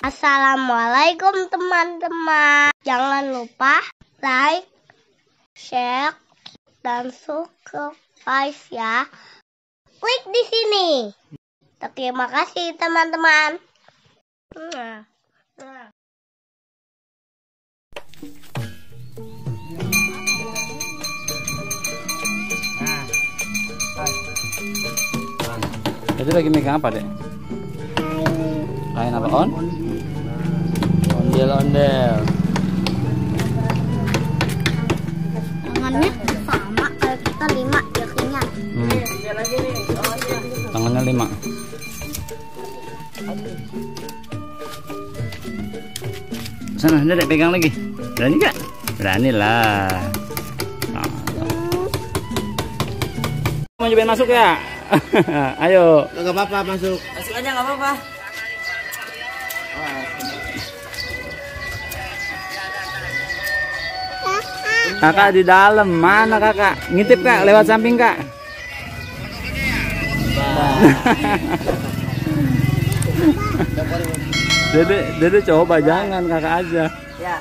Assalamualaikum teman-teman. Jangan lupa like, share, dan subscribe ya. Klik di sini. Terima kasih teman-teman. Jadi lagi megang apa, Dek? Kain apa, On? Ondel-ondel. Tangannya sama kayak kita 5 yakinnya. Tangannya 5. Sana, Dek, pegang lagi. Berani gak? Berani lah. Nah, mau cobain masuk ya? Ayo. Enggak apa-apa, masuk. Masuk aja nggak apa-apa. Kakak di dalam. Mana kakak? Ngintip kak, lewat samping kak. Dede coba, jangan kakak aja. Ya.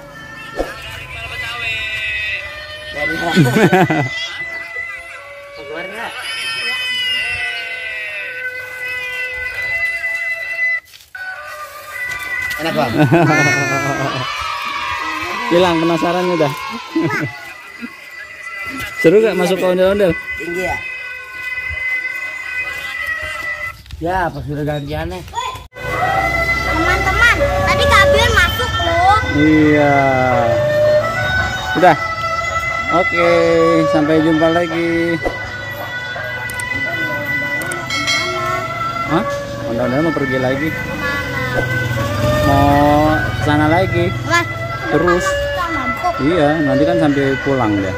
Keluar nggak? Enak Bang. Hilang penasarannya dah. Seru gak masuk ke ondel-ondel? Tinggi ya? Ya, pas sudah gantiannya. Teman-teman, tadi Kak Bion masuk loh. Iya. Udah. Oke, sampai jumpa lagi. Hah? Ondel-ondel mau pergi lagi? Mau sana lagi? Mas, Terus? kita mampu. Iya, nanti kan sampai pulang deh.